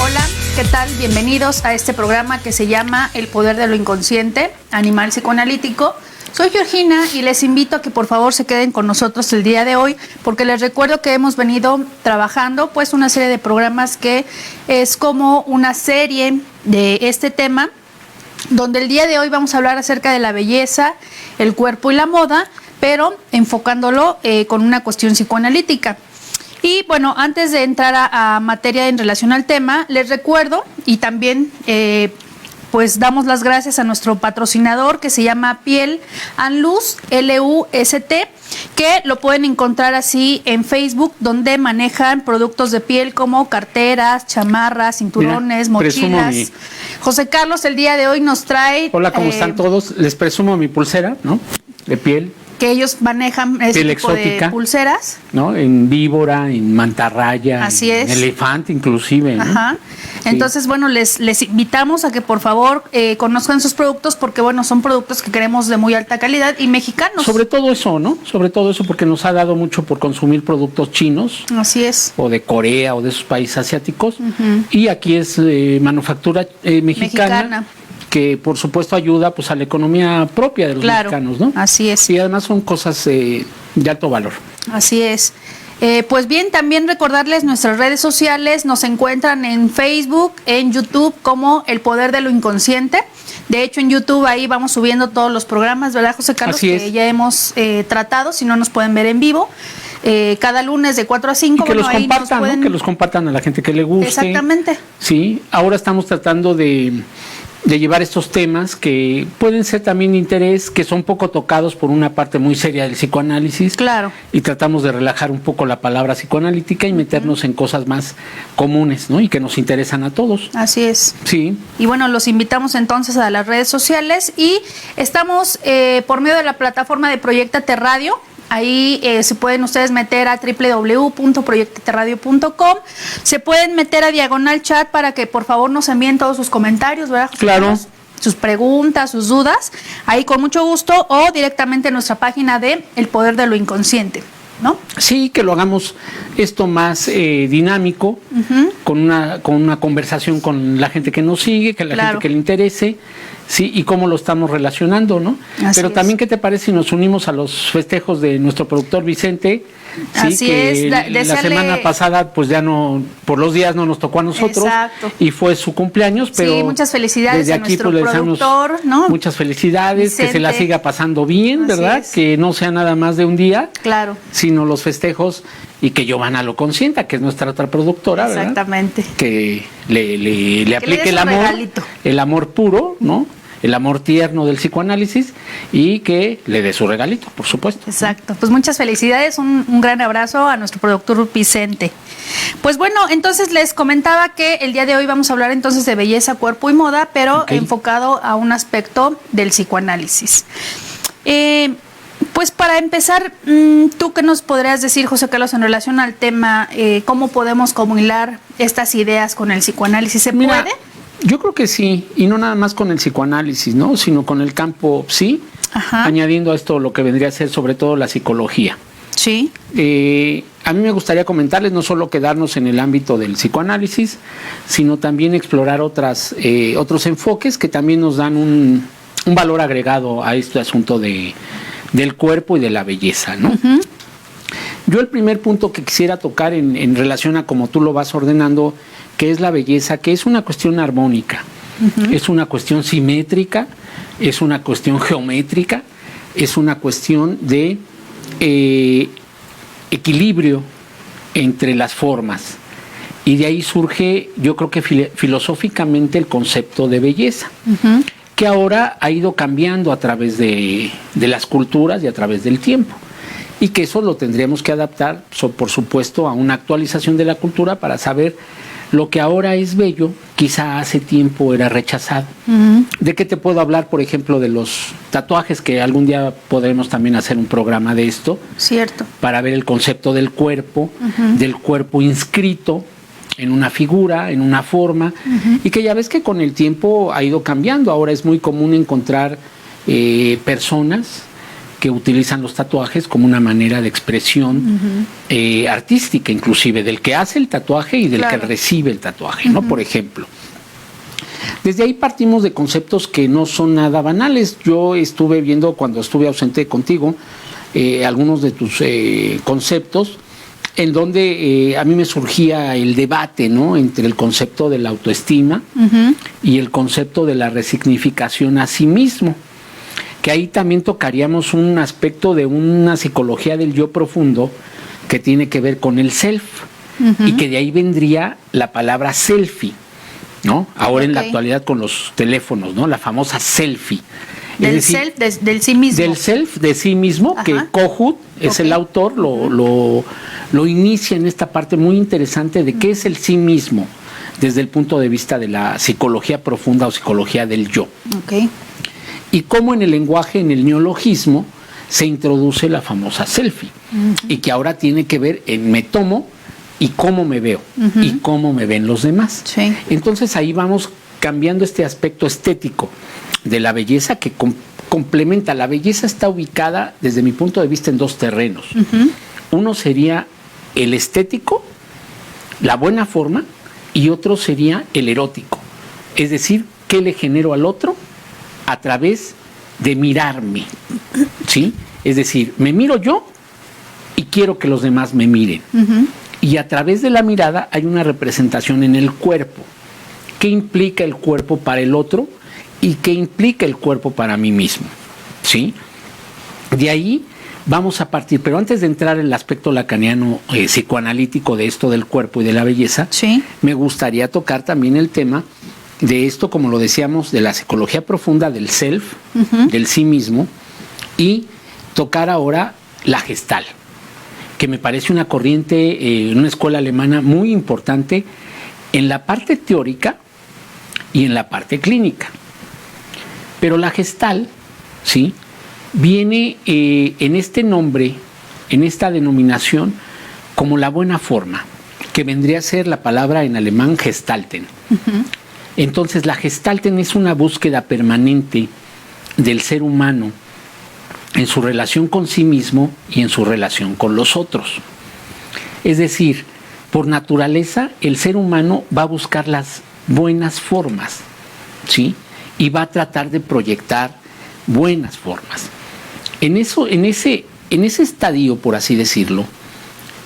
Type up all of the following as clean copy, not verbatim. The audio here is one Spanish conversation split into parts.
Hola, ¿qué tal? Bienvenidos a este programa que se llama El Poder de lo Inconsciente, Animal Psicoanalítico. Soy Georgina y les invito a que por favor se queden con nosotros el día de hoy, porque les recuerdo que hemos venido trabajando pues una serie de programas que es como una serie de este tema, donde el día de hoy vamos a hablar acerca de la belleza, el cuerpo y la moda, pero enfocándolo con una cuestión psicoanalítica. Y bueno, antes de entrar a materia en relación al tema, les recuerdo y también pues damos las gracias a nuestro patrocinador que se llama Piel and Lust, L-U-S-T, que lo pueden encontrar así en Facebook, donde manejan productos de piel como carteras, chamarras, cinturones, mochilas. José Carlos el día de hoy nos trae... Hola, ¿cómo están todos? Les presumo mi pulsera, ¿no? De piel. Que ellos manejan ese tipo de pulseras, ¿no? En víbora, en mantarraya, así en es. elefante inclusive, ¿no? Ajá. Sí. Entonces, bueno, les invitamos a que por favor conozcan sus productos, porque bueno, son productos que queremos de muy alta calidad y mexicanos. Sobre todo eso, ¿no? Sobre todo eso, porque nos ha dado mucho por consumir productos chinos. Así es. O de Corea o de esos países asiáticos. Y aquí es manufactura mexicana. Que por supuesto ayuda pues a la economía propia de los mexicanos, ¿no? Así es. Y además son cosas de alto valor. Así es. Pues bien, también recordarles nuestras redes sociales, nos encuentran en Facebook, en YouTube como El Poder de lo Inconsciente. De hecho, en YouTube ahí vamos subiendo todos los programas, ¿verdad, José Carlos? Así es. Que ya hemos tratado, si no nos pueden ver en vivo. Cada lunes de 4 a 5. Y que los compartan, ¿no? Que los compartan a la gente que le guste. Exactamente. Sí, ahora estamos tratando de llevar estos temas que pueden ser también de interés, que son poco tocados por una parte muy seria del psicoanálisis. Claro. Y tratamos de relajar un poco la palabra psicoanalítica y meternos en cosas más comunes, ¿no? Y que nos interesan a todos. Así es. Sí. Y bueno, los invitamos entonces a las redes sociales y estamos por medio de la plataforma de Proyectate Radio. Ahí se pueden ustedes meter a www.proyectateradio.com. Se pueden meter a Diagonal Chat para que por favor nos envíen todos sus comentarios, ¿verdad, José Claro. Carlos? Sus preguntas, sus dudas, ahí con mucho gusto, o directamente en nuestra página de El Poder de lo Inconsciente, ¿no? Sí, que lo hagamos esto más dinámico, con una conversación con la gente que nos sigue, que la gente que le interese. Sí, y cómo lo estamos relacionando, ¿no? Pero también, ¿qué te parece si nos unimos a los festejos de nuestro productor Vicente? Sí, así que es. La semana pasada, pues ya no, por los días no nos tocó a nosotros. Exacto. Y fue su cumpleaños, pero... Sí, muchas felicidades a nuestro productor, ¿no? Muchas felicidades, Vicente. Que se la siga pasando bien, así ¿verdad? Es. Que no sea nada más de un día. Claro. Sino los festejos, y que Giovanna lo consienta, que es nuestra otra productora, ¿verdad? Exactamente. Que le aplique el amor puro, ¿no? El amor tierno del psicoanálisis, y que le dé su regalito, por supuesto. Exacto, pues muchas felicidades, un gran abrazo a nuestro productor Vicente. Pues bueno, entonces les comentaba que el día de hoy vamos a hablar entonces de belleza, cuerpo y moda, pero enfocado a un aspecto del psicoanálisis. Pues para empezar, ¿tú qué nos podrías decir, José Carlos, en relación al tema, cómo podemos combinar estas ideas con el psicoanálisis? ¿Se puede? Yo creo que sí, y no nada más con el psicoanálisis, ¿no? Sino con el campo psi, añadiendo a esto lo que vendría a ser sobre todo la psicología. Sí. A mí me gustaría comentarles no solo quedarnos en el ámbito del psicoanálisis, sino también explorar otros enfoques que también nos dan un valor agregado a este asunto del cuerpo y de la belleza, ¿no? Yo el primer punto que quisiera tocar en relación a cómo tú lo vas ordenando, que es la belleza, que es una cuestión armónica, es una cuestión simétrica, es una cuestión geométrica, es una cuestión de equilibrio entre las formas. Y de ahí surge, yo creo que filosóficamente, el concepto de belleza, que ahora ha ido cambiando a través de las culturas y a través del tiempo. Y que eso lo tendríamos que adaptar, por supuesto, a una actualización de la cultura para saber lo que ahora es bello, quizá hace tiempo era rechazado. ¿De qué te puedo hablar, por ejemplo, de los tatuajes? Que algún día podremos también hacer un programa de esto. Cierto. Para ver el concepto del cuerpo inscrito en una figura, en una forma, y que ya ves que con el tiempo ha ido cambiando. Ahora es muy común encontrar personas que utilizan los tatuajes como una manera de expresión artística, inclusive del que hace el tatuaje y del que recibe el tatuaje, ¿no? Por ejemplo. Desde ahí partimos de conceptos que no son nada banales. Yo estuve viendo, cuando estuve ausente contigo, algunos de tus conceptos, en donde a mí me surgía el debate, ¿no?, entre el concepto de la autoestima y el concepto de la resignificación a sí mismo, que ahí también tocaríamos un aspecto de una psicología del yo profundo que tiene que ver con el self, y que de ahí vendría la palabra selfie, ¿no? Ahora en la actualidad con los teléfonos, ¿no?, la famosa selfie. Del self, del sí mismo. Del self, de sí mismo, que Kohut es el autor, lo inicia en esta parte muy interesante de qué es el sí mismo, desde el punto de vista de la psicología profunda o psicología del yo. Y cómo en el lenguaje, en el neologismo, se introduce la famosa selfie, y que ahora tiene que ver en me tomo y cómo me veo, y cómo me ven los demás. Entonces ahí vamos cambiando este aspecto estético de la belleza que complementa. La belleza está ubicada, desde mi punto de vista, en dos terrenos. Uno sería el estético, la buena forma, y otro sería el erótico. Es decir, ¿qué le genero al otro? A través de mirarme, ¿sí? Es decir, me miro yo y quiero que los demás me miren. Y a través de la mirada hay una representación en el cuerpo. ¿Qué implica el cuerpo para el otro y qué implica el cuerpo para mí mismo? ¿Sí? De ahí vamos a partir, pero antes de entrar en el aspecto lacaniano psicoanalítico de esto del cuerpo y de la belleza, me gustaría tocar también el tema de esto, como lo decíamos, de la psicología profunda del self, del sí mismo, y tocar ahora la Gestalt, que me parece una corriente, una escuela alemana muy importante en la parte teórica y en la parte clínica. Pero la Gestalt, ¿sí?, viene en este nombre, en esta denominación, como la buena forma, que vendría a ser la palabra en alemán Gestalten. Entonces la Gestalten es una búsqueda permanente del ser humano en su relación con sí mismo y en su relación con los otros. Es decir, por naturaleza el ser humano va a buscar las buenas formas, ¿sí?, y va a tratar de proyectar buenas formas. En ese estadio, por así decirlo,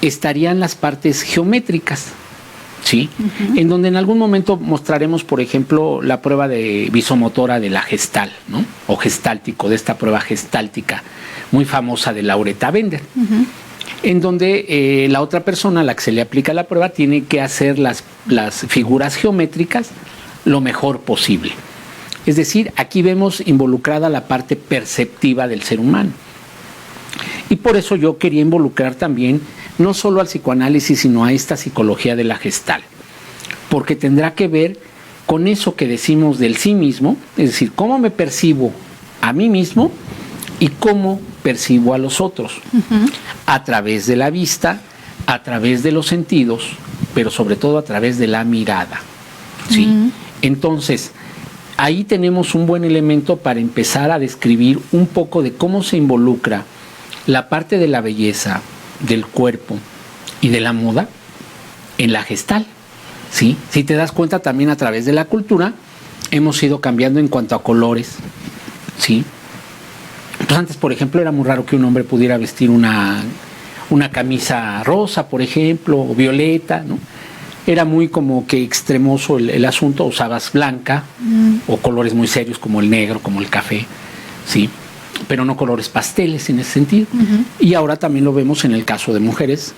estarían las partes geométricas, ¿sí? En donde en algún momento mostraremos, por ejemplo, la prueba de visomotora de la Gestalt, ¿no?, o gestáltico, de esta prueba gestáltica muy famosa de Lauretta Bender, en donde la otra persona a la que se le aplica la prueba tiene que hacer las figuras geométricas lo mejor posible. Es decir, aquí vemos involucrada la parte perceptiva del ser humano. Y por eso yo quería involucrar también no solo al psicoanálisis, sino a esta psicología de la Gestalt, porque tendrá que ver con eso que decimos del sí mismo, es decir, cómo me percibo a mí mismo y cómo percibo a los otros, a través de la vista, a través de los sentidos, pero sobre todo a través de la mirada, ¿sí? Entonces, ahí tenemos un buen elemento para empezar a describir un poco de cómo se involucra la parte de la belleza, del cuerpo y de la moda en la Gestalt, ¿sí? Si te das cuenta, también a través de la cultura hemos ido cambiando en cuanto a colores, ¿sí? Pues antes, por ejemplo, era muy raro que un hombre pudiera vestir una camisa rosa, por ejemplo, o violeta, ¿no? Era muy como que extremoso el asunto. Usabas blanca o colores muy serios como el negro, como el café, ¿sí?, pero no colores pasteles en ese sentido. Y ahora también lo vemos en el caso de mujeres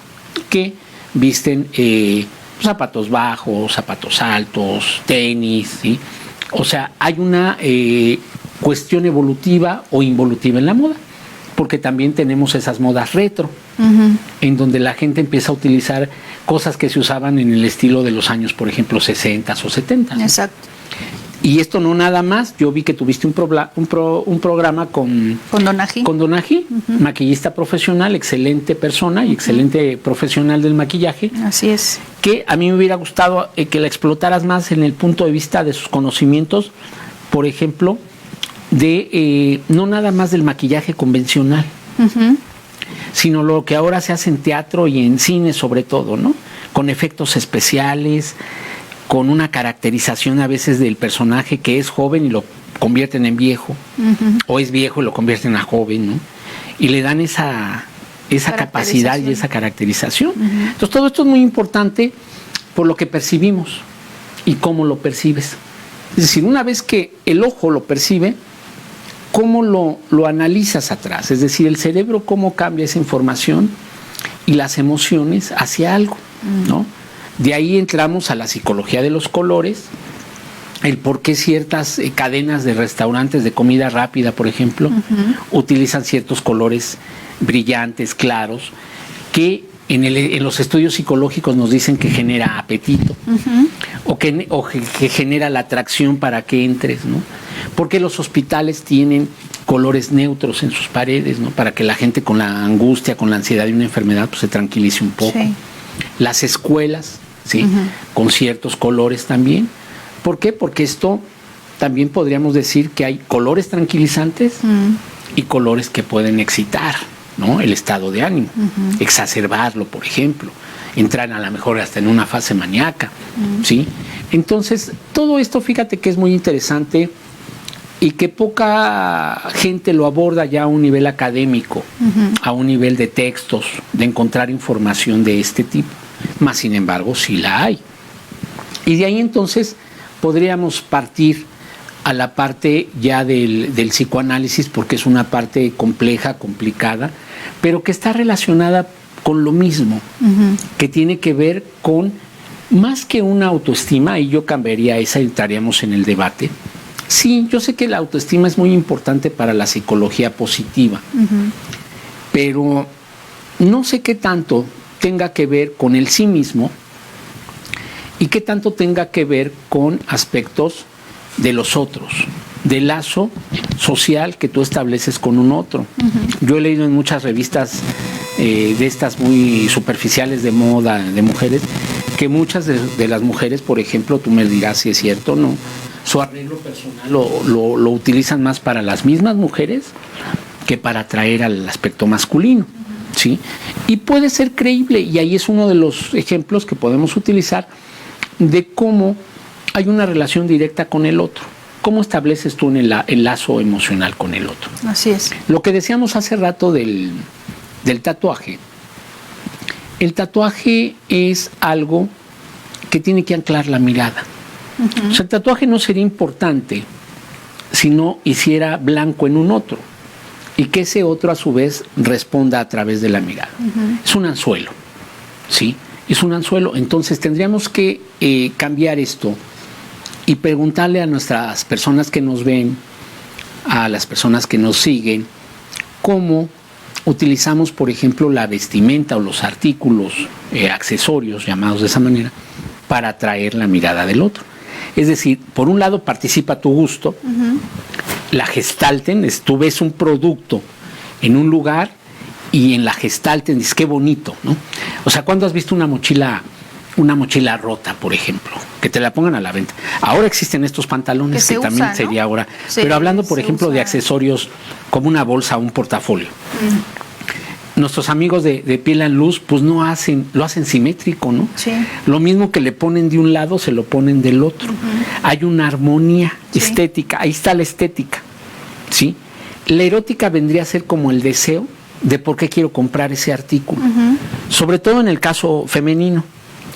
que visten zapatos bajos, zapatos altos, tenis, ¿sí? O sea, hay una cuestión evolutiva o involutiva en la moda, porque también tenemos esas modas retro, en donde la gente empieza a utilizar cosas que se usaban en el estilo de los años, por ejemplo, 60 o 70. ¿no? Exacto. Y esto no nada más, yo vi que tuviste un programa con Donají. Con Donají, maquillista profesional, excelente persona y excelente profesional del maquillaje. Así es. Que a mí me hubiera gustado que la explotaras más en el punto de vista de sus conocimientos, por ejemplo, de no nada más del maquillaje convencional, sino lo que ahora se hace en teatro y en cine sobre todo, ¿no? Con efectos especiales, con una caracterización a veces del personaje que es joven y lo convierten en viejo, o es viejo y lo convierten a joven, ¿no? Y le dan esa capacidad y esa caracterización. Entonces todo esto es muy importante por lo que percibimos y cómo lo percibes. Es decir, una vez que el ojo lo percibe, ¿cómo lo analizas atrás? Es decir, el cerebro, ¿cómo cambia esa información y las emociones hacia algo, ¿no? De ahí entramos a la psicología de los colores, el por qué ciertas cadenas de restaurantes de comida rápida, por ejemplo, utilizan ciertos colores brillantes, claros, que en los estudios psicológicos nos dicen que genera apetito, o que genera la atracción para que entres, ¿no? Porque los hospitales tienen colores neutros en sus paredes, ¿no? Para que la gente con la angustia, con la ansiedad de una enfermedad, pues se tranquilice un poco. Sí. Las escuelas, ¿sí? Con ciertos colores también. ¿Por qué? Porque esto también podríamos decir que hay colores tranquilizantes y colores que pueden excitar, ¿no? El estado de ánimo, exacerbarlo, por ejemplo, entrar a lo mejor hasta en una fase maníaca, ¿sí? Entonces, todo esto, fíjate que es muy interesante y que poca gente lo aborda ya a un nivel académico, a un nivel de textos, de encontrar información de este tipo. Más sin embargo, sí la hay. Y de ahí entonces podríamos partir a la parte ya del psicoanálisis, porque es una parte compleja, complicada, pero que está relacionada con lo mismo, que tiene que ver con más que una autoestima, y yo cambiaría esa y entraríamos en el debate. Sí, yo sé que la autoestima es muy importante para la psicología positiva, pero no sé qué tanto tenga que ver con el sí mismo y qué tanto tenga que ver con aspectos de los otros, del lazo social que tú estableces con un otro. Yo he leído en muchas revistas de estas muy superficiales de moda, de mujeres, que muchas de las mujeres, por ejemplo, tú me dirás si es cierto o no, su arreglo personal lo utilizan más para las mismas mujeres que para atraer al aspecto masculino, ¿sí? Y puede ser creíble, y ahí es uno de los ejemplos que podemos utilizar de cómo hay una relación directa con el otro. ¿Cómo estableces tú el lazo emocional con el otro? Así es. Lo que decíamos hace rato del tatuaje. El tatuaje es algo que tiene que anclar la mirada. O sea, el tatuaje no sería importante si no hiciera blanco en un otro y que ese otro a su vez responda a través de la mirada. Es un anzuelo, ¿sí? Es un anzuelo. Entonces tendríamos que cambiar esto y preguntarle a nuestras personas que nos ven, a las personas que nos siguen, cómo utilizamos, por ejemplo, la vestimenta o los artículos, accesorios llamados de esa manera, para atraer la mirada del otro. Es decir, por un lado participa tu gusto, la gestalten, tú ves un producto en un lugar y en la gestalten dices, qué bonito, ¿no? O sea, ¿cuándo has visto una mochila rota, por ejemplo? Que te la pongan a la venta. Ahora existen estos pantalones que también usa, sería, ¿no? Ahora. Sí, pero hablando, por ejemplo, de accesorios como una bolsa o un portafolio. Nuestros amigos de Piel and Luz, pues lo hacen simétrico, ¿no? Sí. Lo mismo que le ponen de un lado, se lo ponen del otro. Hay una armonía estética, ahí está la estética, ¿sí? La erótica vendría a ser como el deseo de por qué quiero comprar ese artículo. Sobre todo en el caso femenino.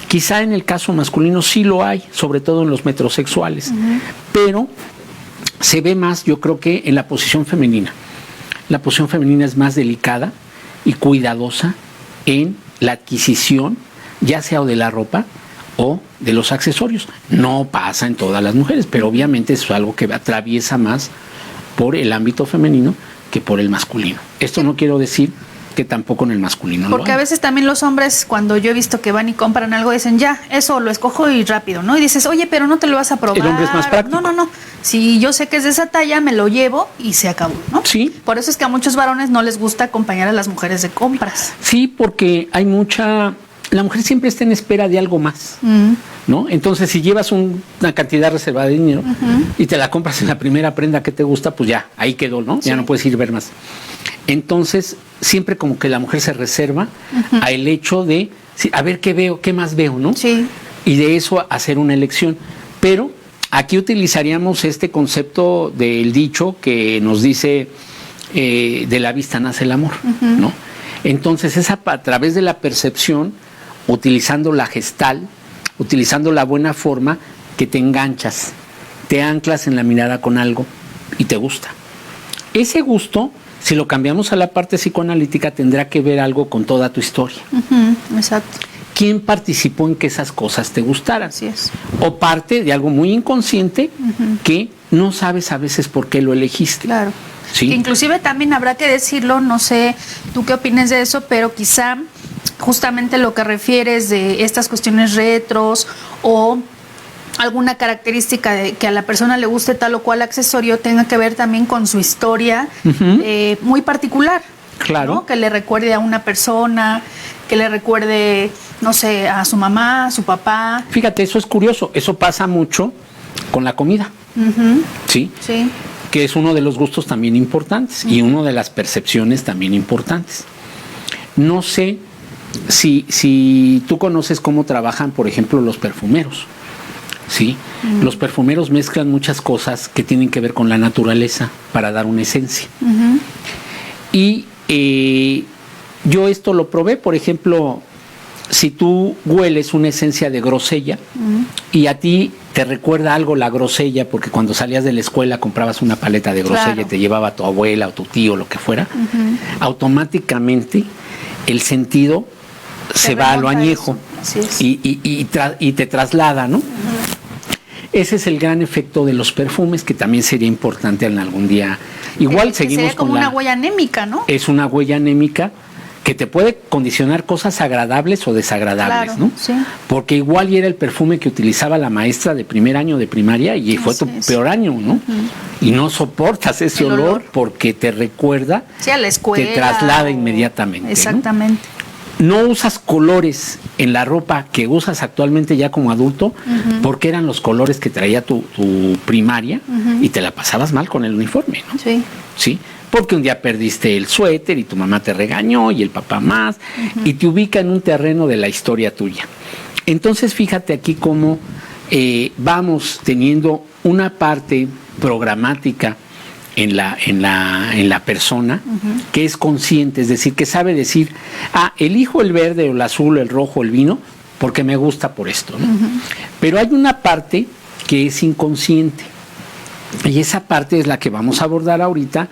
Quizá en el caso masculino sí lo hay, sobre todo en los metrosexuales, pero se ve más, yo creo que en la posición femenina. La posición femenina es más delicada y cuidadosa en la adquisición, ya sea o de la ropa o de los accesorios. No pasa en todas las mujeres, pero obviamente es algo que atraviesa más por el ámbito femenino que por el masculino. Esto no quiero decir que tampoco en el masculino. Porque a veces también los hombres, cuando yo he visto que van y compran algo, dicen, ya, eso lo escojo y rápido, ¿no? Y dices, oye, pero no te lo vas a probar. El hombre es más práctico. No. Si yo sé que es de esa talla, me lo llevo y se acabó, ¿no? Sí. Por eso es que a muchos varones no les gusta acompañar a las mujeres de compras. Sí, porque hay mucha la mujer siempre está en espera de algo más, ¿no? Entonces, si llevas una cantidad reservada de dinero y te la compras en la primera prenda que te gusta, pues ya, ahí quedó, ¿no? Sí. Ya no puedes ir a ver más. Entonces, siempre como que la mujer se reserva a el hecho de, a ver qué veo, qué más veo, ¿no? Sí. Y de eso hacer una elección. Pero aquí utilizaríamos este concepto del dicho que nos dice, de la vista nace el amor, ¿no? Entonces, es a través de la percepción, utilizando la gestal, utilizando la buena forma, que te enganchas, te anclas en la mirada con algo y te gusta. Ese gusto, si lo cambiamos a la parte psicoanalítica, tendrá que ver algo con toda tu historia. Exacto. ¿Quién participó en que esas cosas te gustaran? Así es. O parte de algo muy inconsciente que no sabes a veces por qué lo elegiste. Claro. ¿Sí? Que inclusive también habrá que decirlo, no sé tú qué opinas de eso, pero quizá justamente lo que refieres de estas cuestiones retros o alguna característica de que a la persona le guste tal o cual accesorio tenga que ver también con su historia muy particular. Claro. ¿No? Que le recuerde a una persona, que le recuerde, no sé, a su mamá, a su papá. Fíjate, eso es curioso. Eso pasa mucho con la comida. ¿Sí? Sí. Que es uno de los gustos también importantes y uno de las percepciones también importantes. No sé si tú conoces cómo trabajan, por ejemplo, los perfumeros. ¿Sí? Los perfumeros mezclan muchas cosas que tienen que ver con la naturaleza para dar una esencia. Y yo esto lo probé, por ejemplo, si tú hueles una esencia de grosella y a ti te recuerda algo la grosella, porque cuando salías de la escuela comprabas una paleta de grosella, claro, y te llevaba a tu abuela o tu tío, lo que fuera, automáticamente el sentido se va a lo añejo y te traslada, ¿no? Ese es el gran efecto de los perfumes, que también sería importante en algún día. Igual seguimos sería como una huella anémica, ¿no? Es una huella anémica que te puede condicionar cosas agradables o desagradables, claro, ¿no? Sí. Porque igual y era el perfume que utilizaba la maestra de primer año de primaria y fue tu peor año, ¿no? Y no soportas ese olor porque te recuerda, a la escuela, te traslada inmediatamente. Exactamente. ¿No? No usas colores en la ropa que usas actualmente ya como adulto porque eran los colores que traía tu primaria y te la pasabas mal con el uniforme, ¿no? Sí. ¿Sí? Porque un día perdiste el suéter y tu mamá te regañó y el papá más y te ubica en un terreno de la historia tuya. Entonces fíjate aquí cómo vamos teniendo una parte programática en la persona que es consciente, es decir, que sabe decir, elijo el verde o el azul, el rojo, el vino, porque me gusta por esto, ¿no? Pero hay una parte que es inconsciente y esa parte es la que vamos a abordar ahorita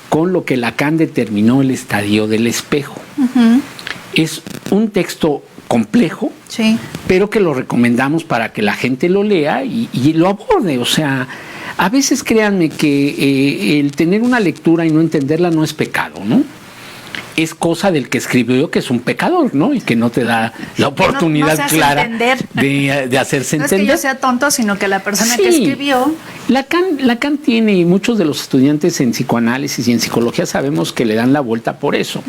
con lo que Lacan determinó el estadio del espejo. Es un texto complejo, pero que lo recomendamos para que la gente lo lea y lo aborde. O sea, a veces créanme que el tener una lectura y no entenderla no es pecado, ¿no? Es cosa del que escribió que es un pecador, ¿no? Y que no te da la oportunidad no clara de hacerse entender. No es que yo sea tonto, sino que la persona que escribió... Lacan tiene, y muchos de los estudiantes en psicoanálisis y en psicología sabemos que le dan la vuelta por eso.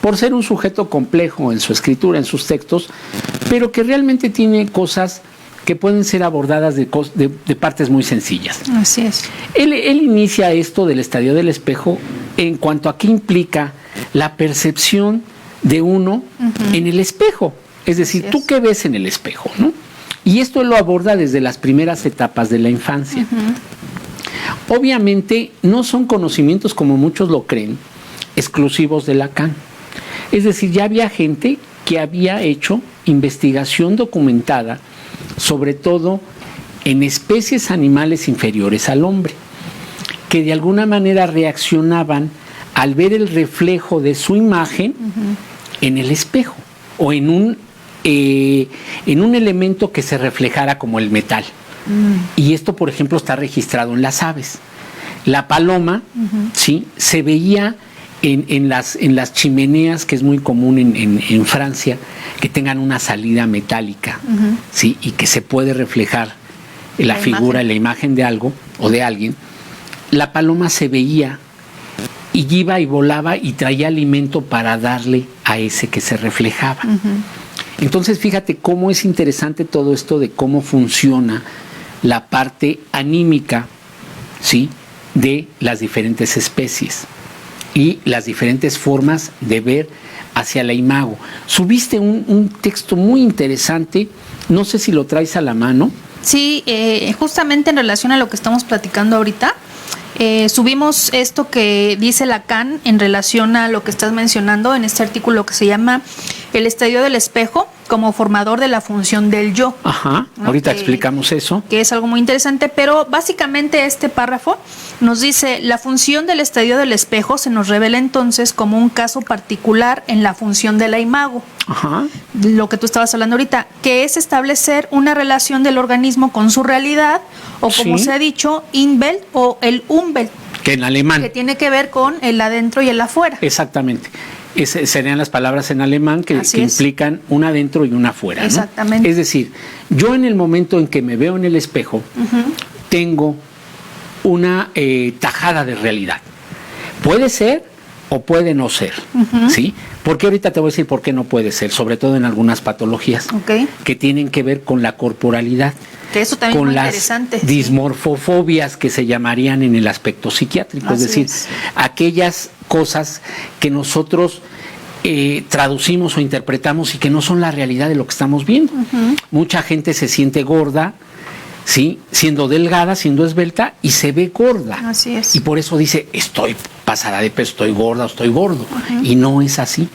Por ser un sujeto complejo en su escritura, en sus textos, pero que realmente tiene cosas que pueden ser abordadas de partes muy sencillas. Así es. Él inicia esto del estadio del espejo en cuanto a qué implica la percepción de uno en el espejo. Es decir, ¿tú qué ves en el espejo, no? Y esto lo aborda desde las primeras etapas de la infancia. Obviamente no son conocimientos, como muchos lo creen, exclusivos de Lacan. Es decir, ya había gente que había hecho investigación documentada, sobre todo en especies animales inferiores al hombre, que de alguna manera reaccionaban al ver el reflejo de su imagen en el espejo o en un elemento que se reflejara como el metal. Y esto, por ejemplo, está registrado en las aves. La paloma, ¿sí?, se veía en las chimeneas, que es muy común en Francia, que tengan una salida metálica, ¿sí?, y que se puede reflejar la figura, la imagen de algo o de alguien. La paloma se veía y iba y volaba y traía alimento para darle a ese que se reflejaba. Entonces, fíjate cómo es interesante todo esto de cómo funciona la parte anímica, ¿sí?, de las diferentes especies y las diferentes formas de ver hacia la imago. Subiste un texto muy interesante, no sé si lo traes a la mano. Sí, justamente en relación a lo que estamos platicando ahorita, subimos esto que dice Lacan en relación a lo que estás mencionando en este artículo que se llama El estadio del espejo como formador de la función del yo. Ajá, ¿no? Ahorita explicamos eso. Que es algo muy interesante, pero básicamente este párrafo nos dice: la función del estadio del espejo se nos revela entonces como un caso particular en la función de la imago. Ajá. Lo que tú estabas hablando ahorita, que es establecer una relación del organismo con su realidad, o como se ha dicho, Inwelt o el Umwelt. Que en alemán. Que tiene que ver con el adentro y el afuera. Exactamente. Serían las palabras en alemán que implican un adentro y un afuera, ¿no? Exactamente. Es decir, yo en el momento en que me veo en el espejo, tengo una tajada de realidad. Puede ser o puede no ser, ¿sí? Porque ahorita te voy a decir por qué no puede ser, sobre todo en algunas patologías que tienen que ver con la corporalidad. Que eso también con es muy las interesante. dismorfofobias que se llamarían en el aspecto psiquiátrico, es decir, aquellas cosas que nosotros traducimos o interpretamos y que no son la realidad de lo que estamos viendo. Mucha gente se siente gorda, ¿sí?, siendo delgada, siendo esbelta, y se ve gorda. Así es. Y por eso dice, estoy pasada de peso, estoy gorda o estoy gordo. Y no es así.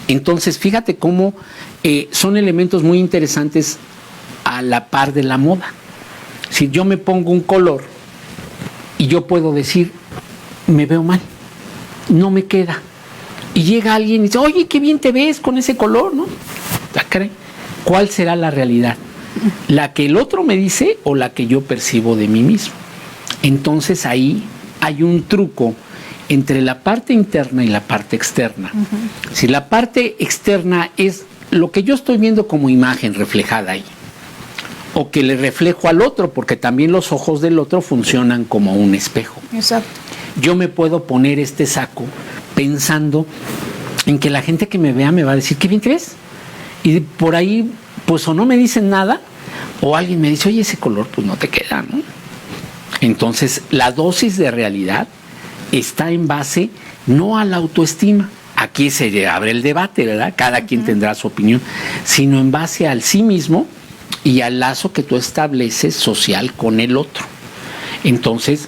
Entonces, fíjate cómo son elementos muy interesantes a la par de la moda. Si yo me pongo un color y yo puedo decir, me veo mal, no me queda. Y llega alguien y dice, oye, qué bien te ves con ese color, ¿no? ¿Cuál será la realidad? ¿La que el otro me dice o la que yo percibo de mí mismo? Entonces ahí hay un truco entre la parte interna y la parte externa. Si la parte externa es lo que yo estoy viendo como imagen reflejada ahí, o que le reflejo al otro, porque también los ojos del otro funcionan como un espejo. Exacto. Yo me puedo poner este saco pensando en que la gente que me vea me va a decir, qué bien te ves. Y por ahí, pues o no me dicen nada, o alguien me dice, oye, ese color pues no te queda, ¿no? Entonces, la dosis de realidad está en base no a la autoestima. Aquí se abre el debate, ¿verdad? Cada quien tendrá su opinión, sino en base al sí mismo y al lazo que tú estableces social con el otro. Entonces,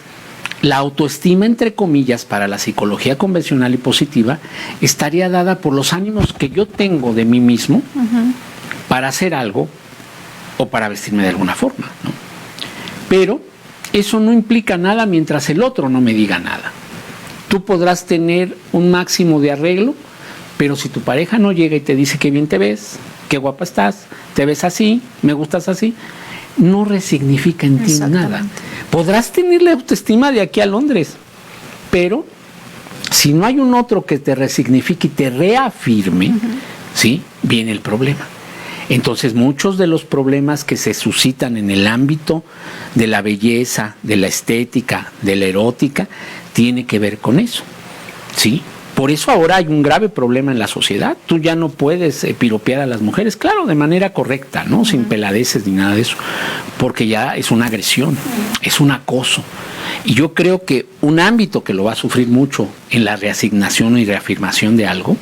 la autoestima, entre comillas, para la psicología convencional y positiva, estaría dada por los ánimos que yo tengo de mí mismo para hacer algo o para vestirme de alguna forma, ¿no? Pero eso no implica nada mientras el otro no me diga nada. Tú podrás tener un máximo de arreglo, pero si tu pareja no llega y te dice qué bien te ves, qué guapa estás, te ves así, me gustas así, no resignifica en ti nada. Podrás tener la autoestima de aquí a Londres, pero si no hay un otro que te resignifique y te reafirme, ¿sí?, viene el problema. Entonces, muchos de los problemas que se suscitan en el ámbito de la belleza, de la estética, de la erótica, tiene que ver con eso, ¿sí? Por eso ahora hay un grave problema en la sociedad. Tú ya no puedes piropear a las mujeres, claro, de manera correcta, ¿no? Sin peladeces ni nada de eso, porque ya es una agresión, es un acoso. Y yo creo que un ámbito que lo va a sufrir mucho en la reasignación y reafirmación de algo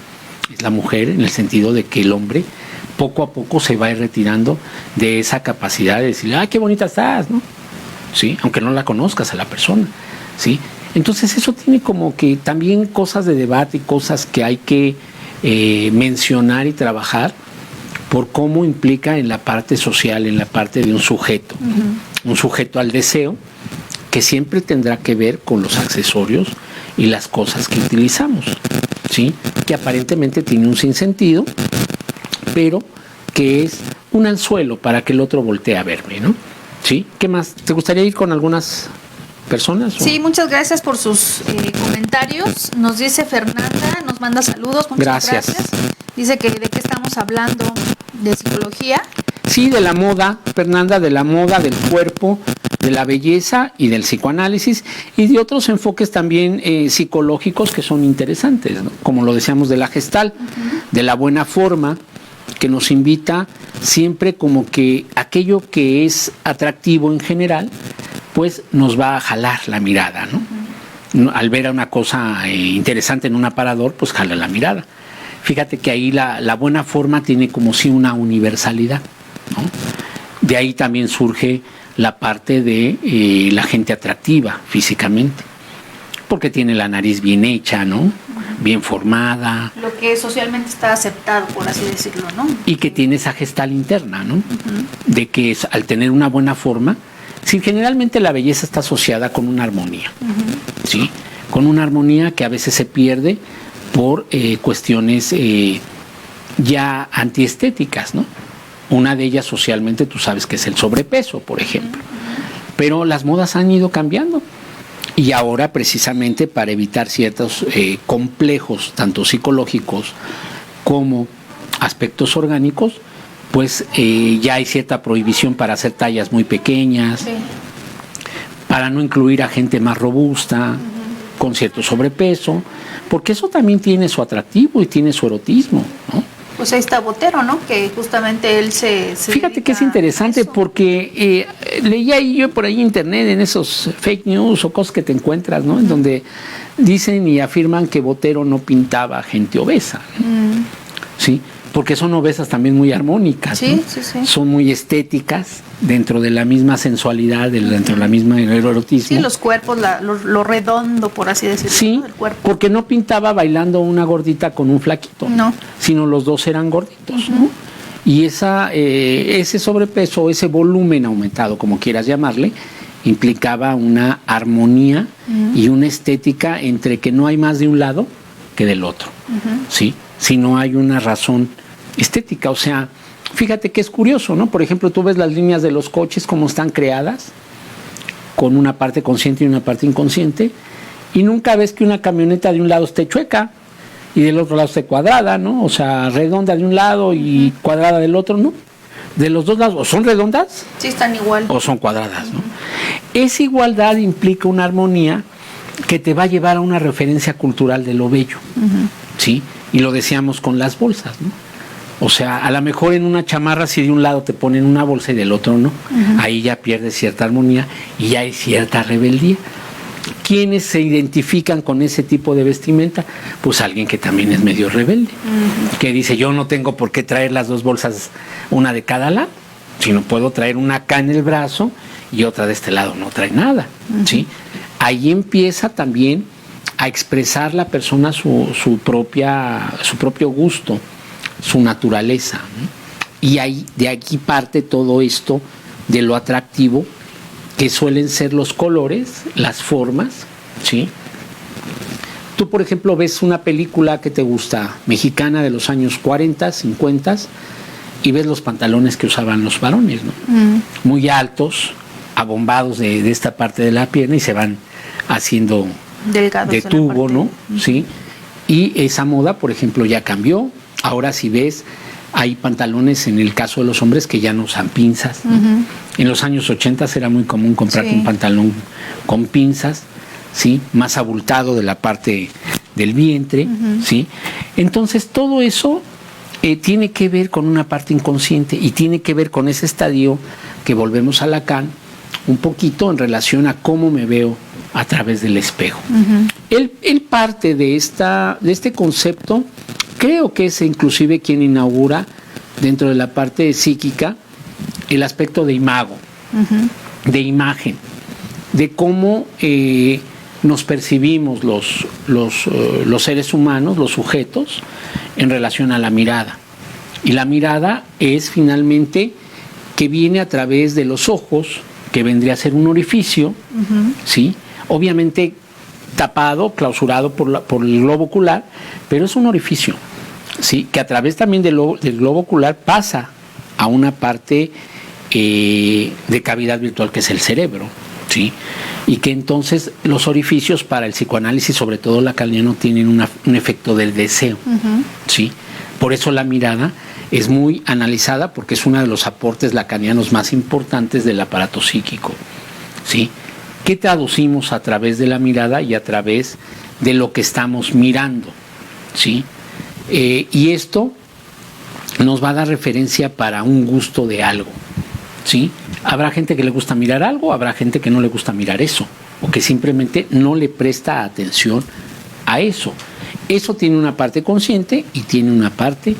es la mujer, en el sentido de que el hombre poco a poco se va a ir retirando de esa capacidad de decir, ¡ay, qué bonita estás!, ¿no? ¿Sí? Aunque no la conozcas a la persona, ¿sí? Entonces eso tiene como que también cosas de debate y cosas que hay que mencionar y trabajar por cómo implica en la parte social, en la parte de un sujeto al deseo, que siempre tendrá que ver con los accesorios y las cosas que utilizamos, ¿sí? Que aparentemente tiene un sinsentido, pero que es un anzuelo para que el otro voltee a verme, ¿no? ¿Sí? ¿Qué más? ¿Te gustaría ir con algunas personas? Sí, muchas gracias por sus comentarios. Nos dice Fernanda, nos manda saludos. Muchas gracias. Dice que de qué estamos hablando, de psicología. Sí, de la moda, Fernanda, de la moda, del cuerpo, de la belleza y del psicoanálisis y de otros enfoques también psicológicos que son interesantes, ¿no? Como lo decíamos de la Gestalt, de la buena forma, que nos invita siempre como que aquello que es atractivo en general, pues nos va a jalar la mirada, ¿no? Al ver a una cosa interesante en un aparador, pues jala la mirada. Fíjate que ahí la buena forma tiene como si una universalidad, ¿no? De ahí también surge la parte de la gente atractiva físicamente, porque tiene la nariz bien hecha, ¿no? Bien formada. Lo que socialmente está aceptado, por así decirlo, ¿no? Y que tiene esa gestal interna, ¿no? De que al tener una buena forma, sí, generalmente la belleza está asociada con una armonía, ¿sí? Con una armonía que a veces se pierde por cuestiones ya antiestéticas, ¿no? Una de ellas socialmente tú sabes que es el sobrepeso, por ejemplo. Pero las modas han ido cambiando. Y ahora precisamente para evitar ciertos complejos, tanto psicológicos como aspectos orgánicos, pues ya hay cierta prohibición para hacer tallas muy pequeñas, sí, para no incluir a gente más robusta, con cierto sobrepeso, porque eso también tiene su atractivo y tiene su erotismo, ¿no? Pues ahí está Botero, ¿no? Que justamente él se Fíjate que es interesante porque leía ahí yo por ahí en internet, en esos fake news o cosas que te encuentras, ¿no? En donde dicen y afirman que Botero no pintaba gente obesa, ¿no? ¿Sí? Porque son obesas también muy armónicas, sí, ¿no? Sí, sí. Son muy estéticas dentro de la misma sensualidad, dentro de la misma erotismo. Sí, los cuerpos, lo redondo, por así decirlo. Sí, ¿no? El cuerpo. Porque no pintaba bailando una gordita con un flaquito, no, sino los dos eran gorditos, ¿no? Y ese sobrepeso, ese volumen aumentado, como quieras llamarle, implicaba una armonía y una estética entre que no hay más de un lado que del otro, ¿sí? Si no hay una razón estética, o sea, fíjate que es curioso, ¿no? Por ejemplo, tú ves las líneas de los coches, cómo están creadas, con una parte consciente y una parte inconsciente, y nunca ves que una camioneta de un lado esté chueca y del otro lado esté cuadrada, ¿no? O sea, redonda de un lado y cuadrada del otro, ¿no? De los dos lados, o son redondas, sí, están igual, o son cuadradas, ¿no? Esa igualdad implica una armonía que te va a llevar a una referencia cultural de lo bello, ¿sí? Y lo decíamos con las bolsas, ¿no? O sea, a lo mejor en una chamarra si de un lado te ponen una bolsa y del otro no, ahí ya pierdes cierta armonía y ya hay cierta rebeldía. ¿Quiénes se identifican con ese tipo de vestimenta? Pues alguien que también es medio rebelde, que dice yo no tengo por qué traer las dos bolsas, una de cada lado, sino puedo traer una acá en el brazo y otra de este lado no trae nada, ¿sí? Ahí empieza también a expresar la persona su propio gusto, su naturaleza, ¿no? Y ahí, de aquí parte todo esto de lo atractivo que suelen ser los colores, las formas, ¿sí? Tú, por ejemplo, ves una película que te gusta, mexicana de los años 40, 50, y ves los pantalones que usaban los varones, ¿no? Muy altos, abombados de esta parte de la pierna y se van haciendo delgados de tubo, ¿no? Sí. Y esa moda, por ejemplo, ya cambió. Ahora si ves, hay pantalones en el caso de los hombres que ya no usan pinzas, ¿no? En los años 80 era muy común comprarte un pantalón con pinzas, ¿sí? Más abultado de la parte del vientre, ¿sí? Entonces todo eso tiene que ver con una parte inconsciente y tiene que ver con ese estadio que volvemos a Lacan un poquito en relación a cómo me veo a través del espejo. Él parte de este concepto, creo que es inclusive quien inaugura dentro de la parte psíquica el aspecto de imago, de imagen, de cómo nos percibimos los seres humanos, los sujetos, en relación a la mirada. Y la mirada es finalmente que viene a través de los ojos, que vendría a ser un orificio, ¿sí? Obviamente tapado, clausurado por el globo ocular, pero es un orificio, ¿sí? Que a través también del globo ocular pasa a una parte de cavidad virtual que es el cerebro, ¿sí? Y que entonces los orificios para el psicoanálisis, sobre todo lacaniano, tienen un efecto del deseo, ¿sí? Por eso la mirada es muy analizada porque es uno de los aportes lacanianos más importantes del aparato psíquico, ¿sí? ¿Qué traducimos a través de la mirada y a través de lo que estamos mirando, ¿sí? Y esto nos va a dar referencia para un gusto de algo, ¿sí? Habrá gente que le gusta mirar algo, habrá gente que no le gusta mirar eso, o que simplemente no le presta atención a eso. Eso tiene una parte consciente y tiene una parte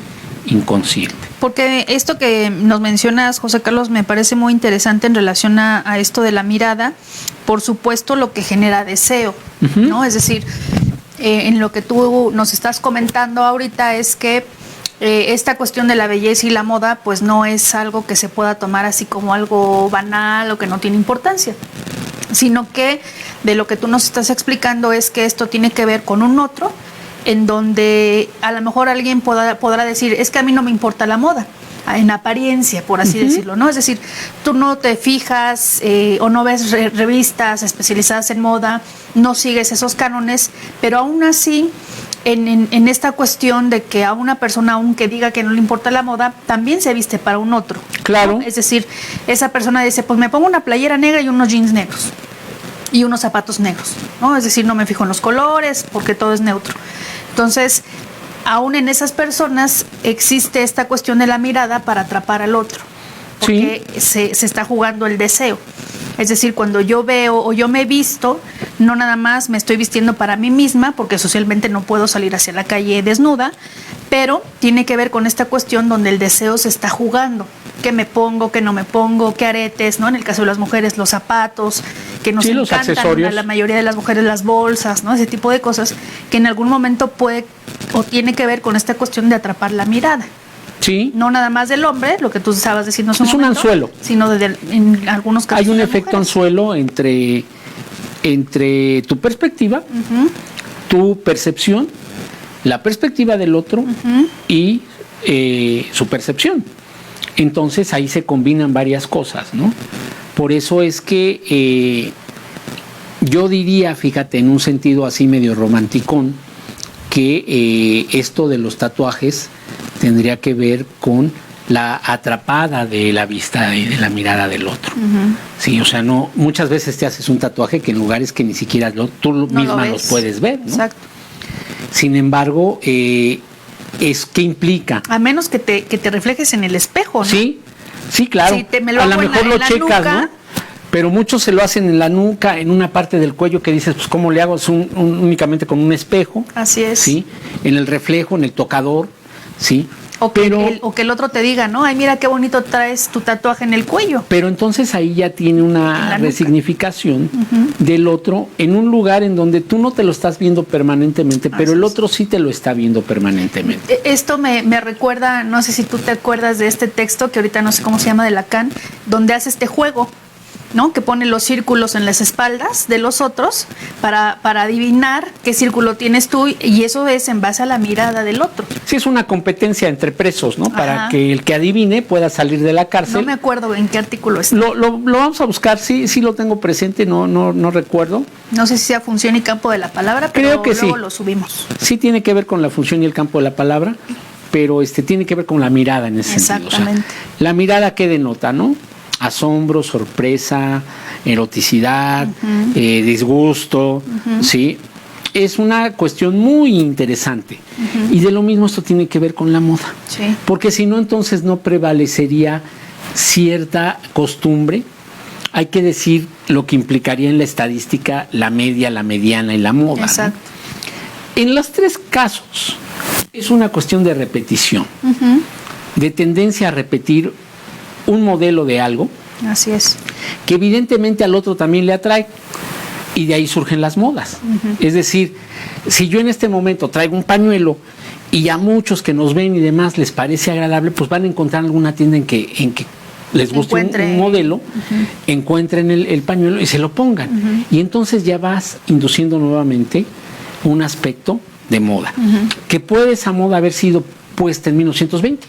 inconsciente. Porque esto que nos mencionas, José Carlos, me parece muy interesante en relación a esto de la mirada. Por supuesto, lo que genera deseo, ¿no? Es decir, en lo que tú nos estás comentando ahorita es que esta cuestión de la belleza y la moda pues no es algo que se pueda tomar así como algo banal o que no tiene importancia, sino que de lo que tú nos estás explicando es que esto tiene que ver con un otro, en donde a lo mejor alguien podrá decir, es que a mí no me importa la moda, en apariencia, por así decirlo, ¿no? Es decir, tú no te fijas o no ves revistas especializadas en moda, no sigues esos cánones, pero aún así, en esta cuestión de que a una persona, aunque diga que no le importa la moda, también se viste para un otro. Claro. ¿No? Es decir, esa persona dice, pues me pongo una playera negra y unos jeans negros y unos zapatos negros, ¿no? Es decir, no me fijo en los colores porque todo es neutro. Entonces, aún en esas personas existe esta cuestión de la mirada para atrapar al otro, porque se está jugando el deseo. Es decir, cuando yo veo o yo me visto, no nada más me estoy vistiendo para mí misma, porque socialmente no puedo salir hacia la calle desnuda, pero tiene que ver con esta cuestión donde el deseo se está jugando. ¿Qué me pongo, qué no me pongo, qué aretes, ¿no? En el caso de las mujeres, los zapatos, que nos encantan a la mayoría de las mujeres, las bolsas, ¿no? Ese tipo de cosas que en algún momento puede o tiene que ver con esta cuestión de atrapar la mirada. Sí. No nada más del hombre, lo que tú estabas diciendo es un anzuelo, sino en algunos casos. Hay un efecto anzuelo entre tu perspectiva, tu percepción, la perspectiva del otro y su percepción. Entonces ahí se combinan varias cosas, ¿no? Por eso es que yo diría, fíjate, en un sentido así medio romanticón, que esto de los tatuajes tendría que ver con la atrapada de la vista y de la mirada del otro. Sí, o sea, no, muchas veces te haces un tatuaje que en lugares que ni siquiera tú misma los puedes ver, ¿no? Exacto. Sin embargo, es que implica. A menos que te reflejes en el espejo, ¿no? Sí, claro. Si a lo mejor lo checas, nuca, ¿no? Pero muchos se lo hacen en la nuca, en una parte del cuello que dices, pues ¿cómo le hago? Es únicamente con un espejo. Así es. Sí, en el reflejo, en el tocador, sí. O que el otro te diga, ¿no? Ay, mira qué bonito traes tu tatuaje en el cuello. Pero entonces ahí ya tiene una resignificación del otro en un lugar en donde tú no te lo estás viendo permanentemente, pero el otro sí te lo está viendo permanentemente. Esto me recuerda, no sé si tú te acuerdas de este texto, que ahorita no sé cómo se llama, de Lacan, donde hace este juego, ¿no? Que pone los círculos en las espaldas de los otros para adivinar qué círculo tienes tú, y eso es en base a la mirada del otro. Sí, es una competencia entre presos, ¿no? Para que el que adivine pueda salir de la cárcel. No me acuerdo en qué artículo está. Lo vamos a buscar, sí lo tengo presente, no recuerdo. No sé si sea función y campo de la palabra, pero creo que luego sí. Lo subimos. Sí tiene que ver con la función y el campo de la palabra, pero tiene que ver con la mirada en ese sentido. Exactamente. O sea, la mirada que denota, ¿no? Asombro, sorpresa, eroticidad, disgusto, ¿sí? Es una cuestión muy interesante. Y de lo mismo esto tiene que ver con la moda. Sí. Porque si no, entonces no prevalecería cierta costumbre. Hay que decir lo que implicaría en la estadística la media, la mediana y la moda. Exacto. ¿No? En los tres casos es una cuestión de repetición, de tendencia a repetir un modelo de algo. Así es. Que evidentemente al otro también le atrae, y de ahí surgen las modas. Es decir, si yo en este momento traigo un pañuelo y a muchos que nos ven y demás les parece agradable, pues van a encontrar alguna tienda en que les guste un modelo, encuentren el pañuelo y se lo pongan. Y entonces ya vas induciendo nuevamente un aspecto de moda, que puede esa moda haber sido puesta en 1920,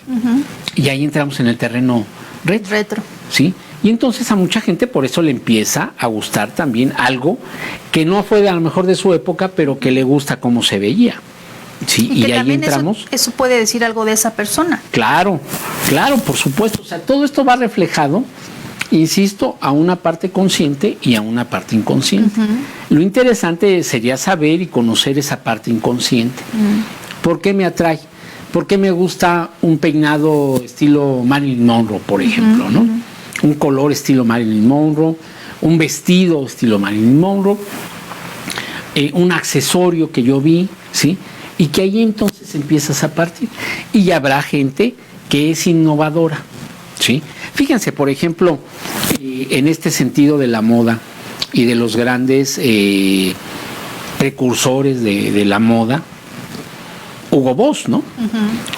y ahí entramos en el terreno retro. ¿Sí? Y entonces a mucha gente por eso le empieza a gustar también algo que no fue a lo mejor de su época, pero que le gusta cómo se veía. Sí, y ahí entramos. Eso puede decir algo de esa persona. Claro, por supuesto. O sea, todo esto va reflejado, insisto, a una parte consciente y a una parte inconsciente. Lo interesante sería saber y conocer esa parte inconsciente. ¿Por qué me atrae? ¿Por qué me gusta un peinado estilo Marilyn Monroe, por ejemplo, ¿no? Un color estilo Marilyn Monroe, un vestido estilo Marilyn Monroe, un accesorio que yo vi, ¿sí? Y que ahí entonces empiezas a partir. Y habrá gente que es innovadora, ¿sí? Fíjense, por ejemplo, en este sentido de la moda y de los grandes precursores de la moda, Hugo Boss, ¿no?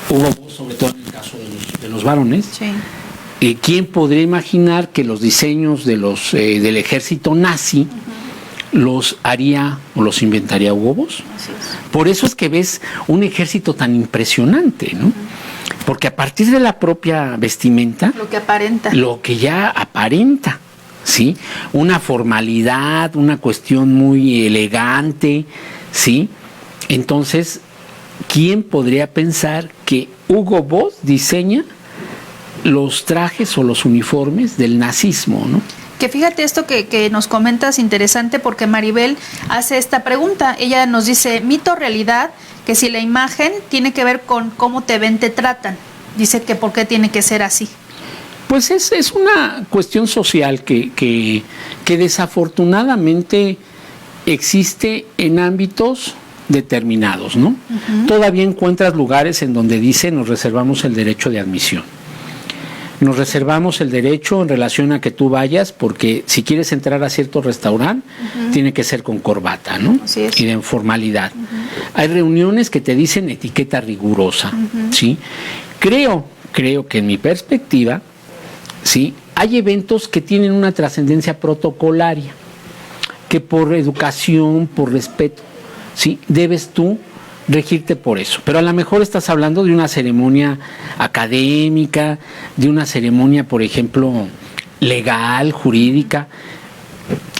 Hugo Boss, sobre todo en el caso de los varones. Sí. ¿Quién podría imaginar que los diseños de del ejército nazi los haría o los inventaría Hugo Boss? Así es. Por eso es que ves un ejército tan impresionante, ¿no? Porque a partir de la propia vestimenta, Lo que aparenta. lo que ya aparenta, ¿sí? Una formalidad, una cuestión muy elegante, ¿sí? Entonces, ¿quién podría pensar que Hugo Boss diseña los trajes o los uniformes del nazismo, ¿no? Que fíjate esto que nos comentas interesante, porque Maribel hace esta pregunta. Ella nos dice, mito o realidad, que si la imagen tiene que ver con cómo te ven, te tratan. Dice que por qué tiene que ser así. Pues es una cuestión social que desafortunadamente existe en ámbitos determinados, ¿no? Todavía encuentras lugares en donde dice nos reservamos el derecho de admisión. Nos reservamos el derecho en relación a que tú vayas, porque si quieres entrar a cierto restaurante, tiene que ser con corbata, ¿no? Así es. Y de formalidad. Hay reuniones que te dicen etiqueta rigurosa, ¿sí? Creo que en mi perspectiva, ¿sí? Hay eventos que tienen una trascendencia protocolaria, que por educación, por respeto, ¿sí? Debes tú regirte por eso, pero a lo mejor estás hablando de una ceremonia académica, de una ceremonia, por ejemplo, legal, jurídica.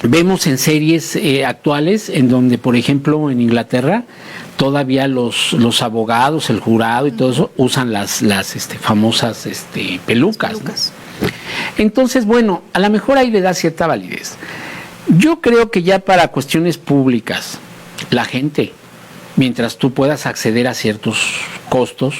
Vemos en series actuales en donde, por ejemplo, en Inglaterra, todavía los abogados, el jurado y todo eso usan las famosas pelucas, ¿no? Entonces, bueno, a lo mejor ahí le da cierta validez. Yo creo que ya para cuestiones públicas, la gente, mientras tú puedas acceder a ciertos costos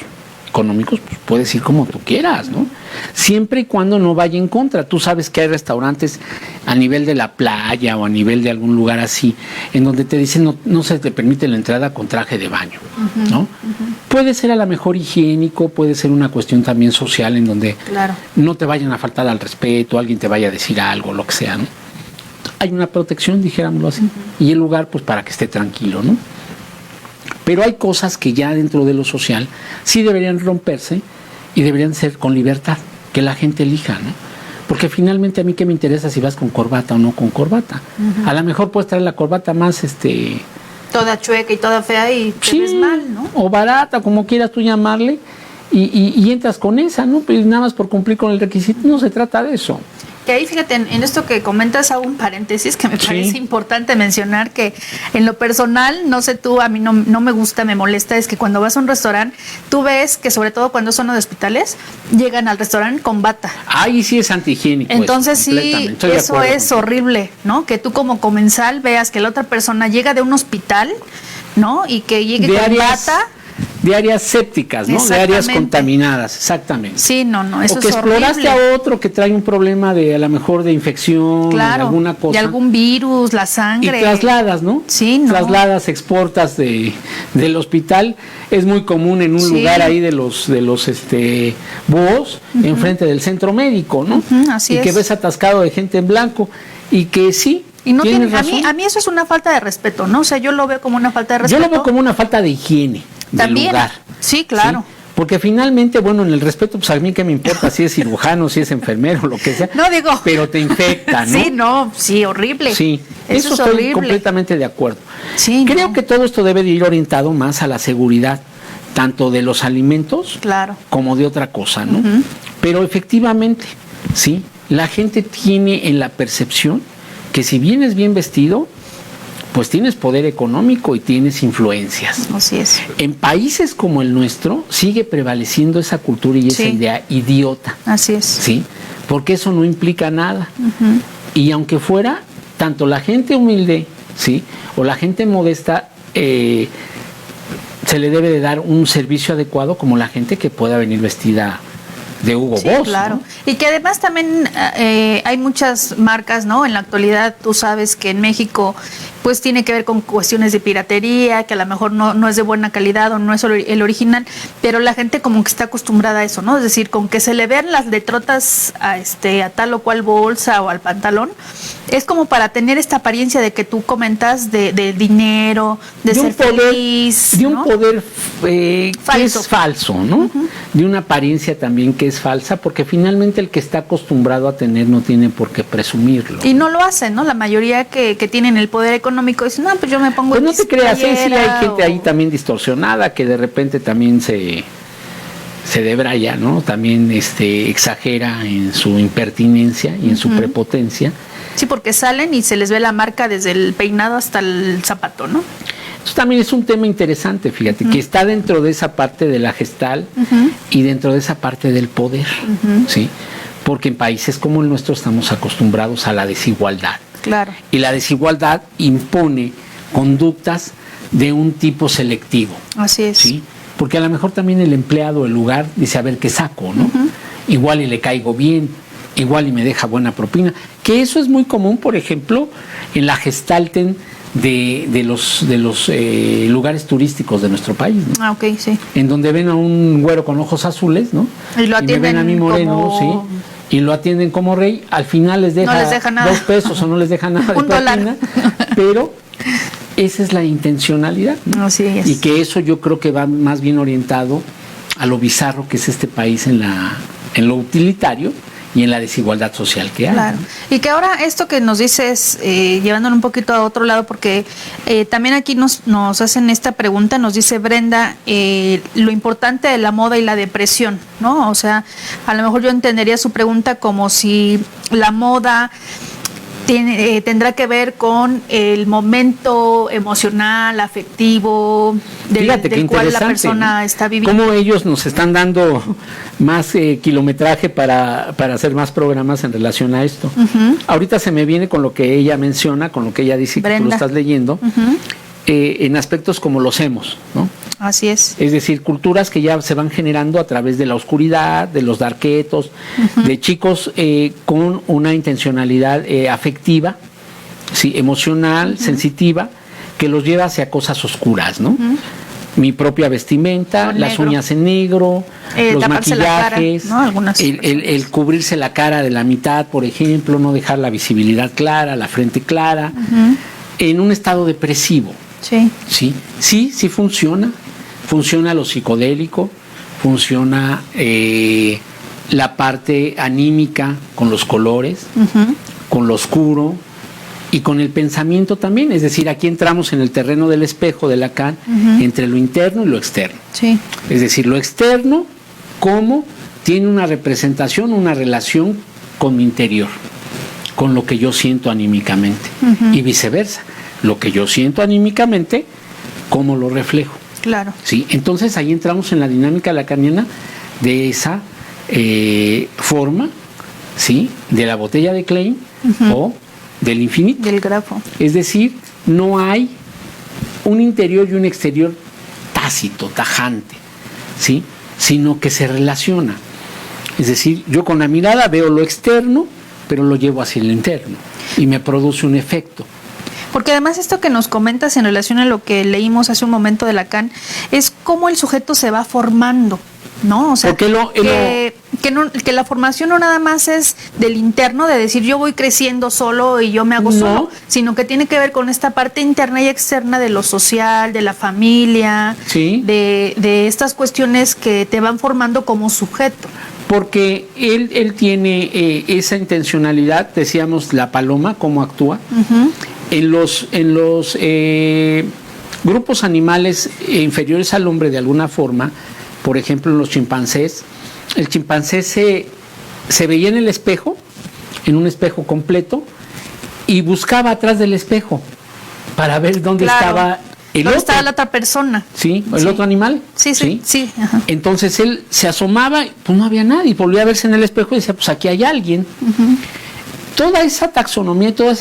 económicos, pues puedes ir como tú quieras, ¿no? Siempre y cuando no vaya en contra. Tú sabes que hay restaurantes a nivel de la playa o a nivel de algún lugar así, en donde te dicen no se te permite la entrada con traje de baño, ¿no? Puede ser a lo mejor higiénico, puede ser una cuestión también social en donde no te vayan a faltar al respeto, alguien te vaya a decir algo, lo que sea, ¿no? Hay una protección, dijéramoslo así, y el lugar pues para que esté tranquilo, ¿no? Pero hay cosas que ya dentro de lo social sí deberían romperse y deberían ser con libertad, que la gente elija, ¿no? Porque finalmente a mí qué me interesa si vas con corbata o no con corbata. A lo mejor puedes traer la corbata más toda chueca y toda fea y te ves mal, ¿no? O barata, como quieras tú llamarle, y entras con esa, ¿no? Pues nada más por cumplir con el requisito. No se trata de eso. Que ahí, fíjate, en esto que comentas, hago un paréntesis que me parece importante mencionar, que en lo personal, no sé tú, a mí no me gusta, me molesta, es que cuando vas a un restaurante, tú ves que sobre todo cuando son de hospitales, llegan al restaurante con bata. Ahí sí es antihigiénico. Entonces sí, eso es horrible, ¿no? Que tú como comensal veas que la otra persona llega de un hospital, ¿no? Y que llegue con bata. De áreas sépticas, ¿no? De áreas contaminadas, exactamente. Sí, no, eso es horrible. O que exploraste a otro que trae un problema de, a lo mejor, de infección, de alguna cosa. De algún virus, la sangre. Y trasladas, ¿no? Sí, no. Trasladas, exportas del hospital. Es muy común en un lugar ahí de los BOS, enfrente del centro médico, ¿no? Así es. Y que ves atascado de gente en blanco. Y que sí. Y no a mí eso es una falta de respeto, ¿no? O sea, yo lo veo como una falta de respeto. Yo lo veo como una falta de higiene. También. Del lugar. Sí, claro. ¿Sí? Porque finalmente, bueno, en el respeto, pues a mí que me importa si es cirujano, si es enfermero, lo que sea. No digo. Pero te infecta, ¿no? Sí, horrible. Sí, eso estoy horrible. Completamente de acuerdo. Sí, creo que todo esto debe de ir orientado más a la seguridad, tanto de los alimentos como de otra cosa, ¿no? Pero efectivamente, sí, la gente tiene en la percepción que si vienes bien vestido, pues tienes poder económico y tienes influencias. Así es. En países como el nuestro sigue prevaleciendo esa cultura y esa idea idiota. Así es. Sí, porque eso no implica nada. Y aunque fuera, tanto la gente humilde, sí, o la gente modesta, se le debe de dar un servicio adecuado como la gente que pueda venir vestida de Hugo Boss. Claro. ¿no? Y que además también hay muchas marcas, ¿no? En la actualidad tú sabes que en México pues tiene que ver con cuestiones de piratería, que a lo mejor no es de buena calidad o no es el original, pero la gente como que está acostumbrada a eso, ¿no? Es decir, con que se le vean las letrotas a tal o cual bolsa o al pantalón, es como para tener esta apariencia de que tú comentas de dinero, de ser feliz, de un ¿no? poder que Falso. es falso, ¿no? De una apariencia también que es falsa, porque finalmente el que está acostumbrado a tener no tiene por qué presumirlo. Y no lo hacen, ¿no? La mayoría que tienen el poder económico dicen, no, pues yo me pongo... Pues no te creas, sí hay gente ahí o... también distorsionada que de repente también se debraya, ¿no? También exagera en su impertinencia y en su prepotencia. Sí, porque salen y se les ve la marca desde el peinado hasta el zapato, ¿no? Eso también es un tema interesante, fíjate, que está dentro de esa parte de la gestal y dentro de esa parte del poder, ¿sí? Porque en países como el nuestro estamos acostumbrados a la desigualdad. Claro. Y la desigualdad impone conductas de un tipo selectivo. Así es. ¿Sí? Porque a lo mejor también el empleado del lugar dice, a ver qué saco, ¿no? Igual y le caigo bien, igual y me deja buena propina. Que eso es muy común, por ejemplo, en la gestalten de los lugares turísticos de nuestro país, ¿no? Ah, ok, sí. En donde ven a un güero con ojos azules, ¿no? Y lo atienden me ven a mí moreno, como... sí. Y lo atienden como rey, al final les deja, no les deja nada. 2 pesos o no les deja nada de $1. propina, pero esa es la intencionalidad, ¿no? Así es. Y que eso yo creo que va más bien orientado a lo bizarro que es este país en lo utilitario y en la desigualdad social que hay. Claro. Y que ahora esto que nos dices, llevándolo un poquito a otro lado, porque también aquí nos hacen esta pregunta, nos dice Brenda, lo importante de la moda y la depresión, ¿no? O sea, a lo mejor yo entendería su pregunta como si la moda tendrá que ver con el momento emocional, afectivo, del cual la persona está viviendo. Cómo ellos nos están dando más kilometraje para hacer más programas en relación a esto. Ahorita se me viene con lo que ella menciona, con lo que ella dice, Brenda, que tú lo estás leyendo, en aspectos como los emos, ¿no? Así es. Es decir, culturas que ya se van generando a través de la oscuridad, de los darketos, de chicos con una intencionalidad afectiva, sí, emocional, sensitiva, que los lleva hacia cosas oscuras, ¿no? Mi propia vestimenta, las uñas en negro, los maquillajes, cara, ¿no? el cubrirse la cara de la mitad, por ejemplo, no dejar la visibilidad clara, la frente clara, en un estado depresivo. Sí. Sí funciona. Funciona lo psicodélico, funciona la parte anímica con los colores, con lo oscuro y con el pensamiento también. Es decir, aquí entramos en el terreno del espejo de Lacan, entre lo interno y lo externo. Sí. Es decir, lo externo, cómo tiene una representación, una relación con mi interior, con lo que yo siento anímicamente, y viceversa. Lo que yo siento anímicamente, cómo lo reflejo. Claro. Sí, entonces ahí entramos en la dinámica lacaniana de esa forma, ¿sí? De la botella de Klein o del infinito. Del grafo. Es decir, no hay un interior y un exterior tácito, tajante, ¿sí? Sino que se relaciona. Es decir, yo con la mirada veo lo externo, pero lo llevo hacia el interno y me produce un efecto. Porque además esto que nos comentas en relación a lo que leímos hace un momento de Lacan es cómo el sujeto se va formando, ¿no? O sea, que la formación no nada más es del interno, de decir yo voy creciendo solo y yo me hago solo, sino que tiene que ver con esta parte interna y externa de lo social, de la familia, de estas cuestiones que te van formando como sujeto. Porque él tiene esa intencionalidad, decíamos la paloma, cómo actúa. En los grupos animales inferiores al hombre de alguna forma, por ejemplo en los chimpancés, el chimpancé se veía en el espejo, en un espejo completo, y buscaba atrás del espejo para ver dónde estaba el otro. Estaba la otra persona. Sí, el otro animal. Sí. Ajá. Entonces él se asomaba, pues no había nadie, volvía a verse en el espejo y decía, pues aquí hay alguien. Toda esa taxonomía, todo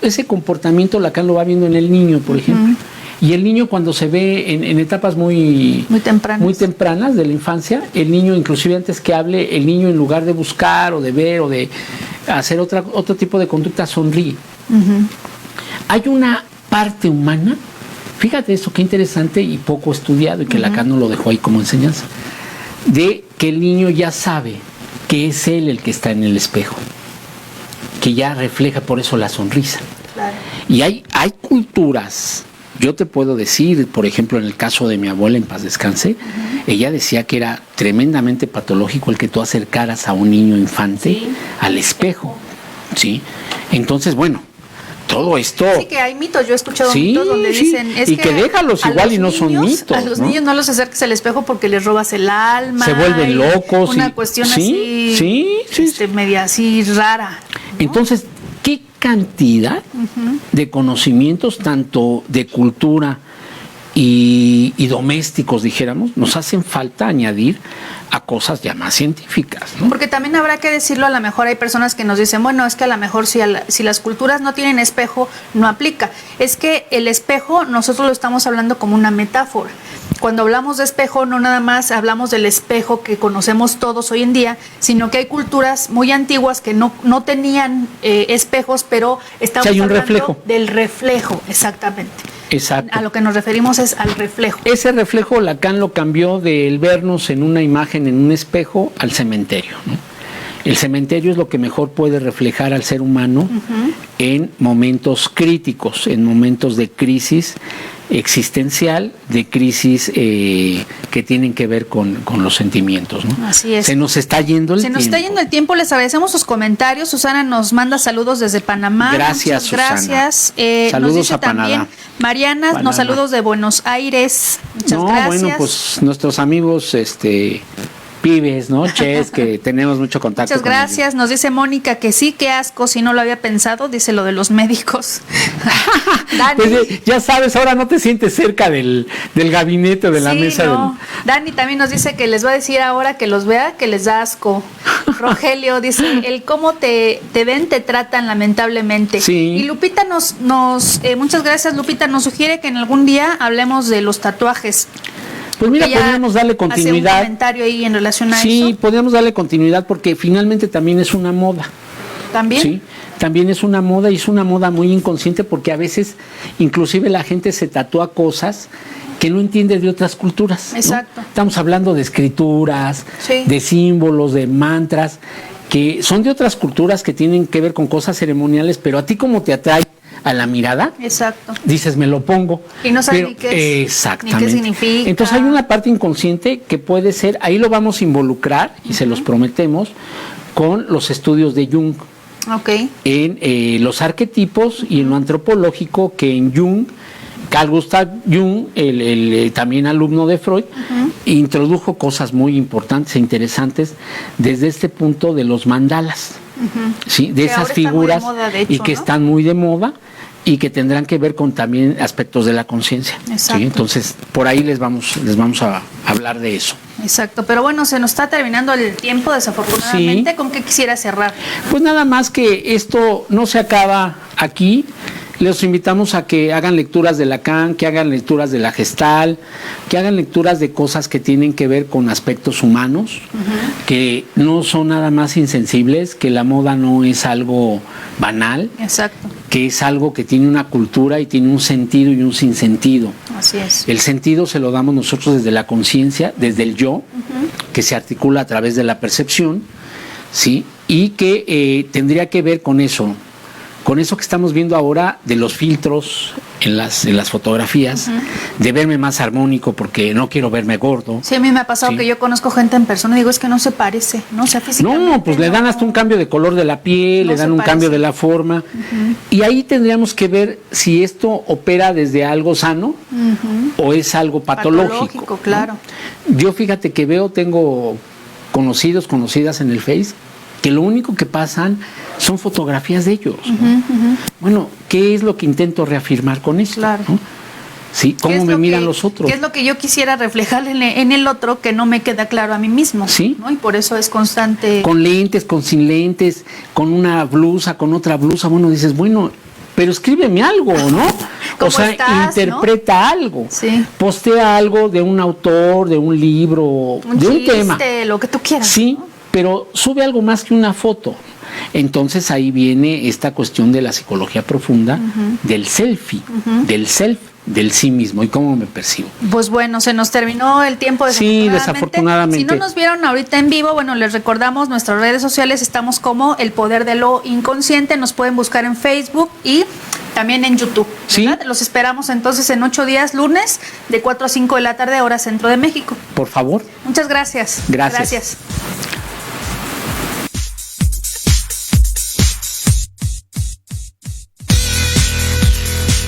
ese comportamiento Lacan lo va viendo en el niño, por ejemplo. Y el niño cuando se ve en etapas muy tempranas de la infancia, el niño inclusive antes que hable, el niño en lugar de buscar o de ver o de hacer otro tipo de conducta, sonríe. Hay una parte humana, fíjate eso, qué interesante y poco estudiado, y que Lacan no lo dejó ahí como enseñanza, de que el niño ya sabe que es él el que está en el espejo, que ya refleja por eso la sonrisa. Claro. Y hay culturas, yo te puedo decir, por ejemplo, en el caso de mi abuela, en paz descanse, ella decía que era tremendamente patológico el que tú acercaras a un niño infante al espejo, ¿sí? Entonces, bueno, todo esto... Sí, que hay mitos, yo he escuchado mitos donde dicen... Es y que déjalos igual y no son mitos. A los niños no los acerques al espejo porque les robas el alma. Se vuelven locos. Una cuestión así, media así rara, ¿no? Entonces, ¿qué cantidad de conocimientos, tanto de cultura y domésticos, dijéramos, nos hacen falta añadir a cosas ya más científicas, ¿no? Porque también habrá que decirlo, a lo mejor hay personas que nos dicen, bueno, es que a lo mejor si las culturas no tienen espejo, no aplica. Es que el espejo nosotros lo estamos hablando como una metáfora. Cuando hablamos de espejo, no nada más hablamos del espejo que conocemos todos hoy en día, sino que hay culturas muy antiguas que no tenían espejos, pero estamos hablando del reflejo, exactamente. Exacto. A lo que nos referimos es al reflejo. Ese reflejo Lacan lo cambió del vernos en una imagen, en un espejo, al cementerio, ¿no? El cementerio es lo que mejor puede reflejar al ser humano en momentos críticos, en momentos de crisis existencial, de crisis que tienen que ver con los sentimientos, ¿no? Así es. Se nos está yendo el tiempo. Se nos está yendo el tiempo, les agradecemos sus comentarios. Susana nos manda saludos desde Panamá. Gracias, gracias. Saludos nos dice a Panamá. También Mariana, nos saludos de Buenos Aires. Muchas gracias. Bueno, pues nuestros amigos, pibes, ¿no? Ches, que tenemos mucho contacto. Muchas gracias. Con nos dice Mónica que sí, qué asco, si no lo había pensado, dice lo de los médicos. Dani. Pues ya sabes, ahora no te sientes cerca del gabinete o de la mesa. No. Dani también nos dice que les va a decir ahora que los vea, que les da asco. Rogelio dice, el cómo te ven, te tratan lamentablemente. Sí. Y Lupita muchas gracias, Lupita, nos sugiere que en algún día hablemos de los tatuajes. Pues mira, podríamos darle continuidad. Hace un comentario ahí en relación a eso. Sí, podríamos darle continuidad porque finalmente también es una moda. ¿También? Sí, también es una moda y es una moda muy inconsciente porque a veces inclusive la gente se tatúa cosas que no entiende de otras culturas, ¿no? Exacto. Estamos hablando de escrituras, de símbolos, de mantras, que son de otras culturas que tienen que ver con cosas ceremoniales, pero a ti como te atrae a la mirada, exacto, dices, me lo pongo. Y no sabes ni qué es, exactamente, ni qué significa. Entonces hay una parte inconsciente que puede ser, ahí lo vamos a involucrar, y se los prometemos, con los estudios de Jung. Okay. En los arquetipos y en lo antropológico, que en Jung, Carl Gustav Jung, el también alumno de Freud, introdujo cosas muy importantes e interesantes desde este punto de los mandalas. ¿Sí? De esas figuras moda, hecho, y que están muy de moda y que tendrán que ver con también aspectos de la conciencia. ¿Sí? Entonces, por ahí les vamos a hablar de eso. Exacto, pero bueno, se nos está terminando el tiempo, desafortunadamente. Sí. ¿Con qué quisiera cerrar? Pues nada más que esto no se acaba aquí. Les invitamos a que hagan lecturas de Lacan, que hagan lecturas de la Gestalt, que hagan lecturas de cosas que tienen que ver con aspectos humanos, que no son nada más insensibles, que la moda no es algo banal, exacto, que es algo que tiene una cultura y tiene un sentido y un sinsentido. Así es. El sentido se lo damos nosotros desde la conciencia, desde el yo, que se articula a través de la percepción, ¿sí? Y que tendría que ver con eso que estamos viendo ahora de los filtros en las fotografías, de verme más armónico porque no quiero verme gordo. Sí, a mí me ha pasado que yo conozco gente en persona y digo, es que no se parece, ¿no? O sea, físicamente. No, pues le dan hasta un cambio de color de la piel, le dan un cambio de la forma. Y ahí tendríamos que ver si esto opera desde algo sano o es algo patológico. Claro. ¿No? Yo fíjate que tengo conocidas en el Face, que lo único que pasan son fotografías de ellos, ¿no? Bueno, ¿qué es lo que intento reafirmar con esto? Claro. ¿No? ¿Sí? ¿Cómo me miran los otros? ¿Qué es lo que yo quisiera reflejar en el otro que no me queda claro a mí mismo? Sí. ¿No? Y por eso es constante. Con lentes, con sin lentes, con una blusa, con otra blusa. Bueno, dices, bueno, pero escríbeme algo, ¿no? O sea, estás, interpreta, ¿no?, algo. Sí. Postea algo de un autor, de un libro, de un tema. Lo que tú quieras. Sí, ¿no?, pero sube algo más que una foto. Entonces ahí viene esta cuestión de la psicología profunda, del selfie, del self, del sí mismo y cómo me percibo. Pues bueno, se nos terminó el tiempo, desafortunadamente. Sí, desafortunadamente. Si no nos vieron ahorita en vivo, bueno, les recordamos nuestras redes sociales, estamos como El Poder de lo Inconsciente, nos pueden buscar en Facebook y también en YouTube. Sí. Los esperamos entonces en 8 días, lunes, de 4 a 5 de la tarde, hora Centro de México. Por favor. Muchas gracias. Gracias.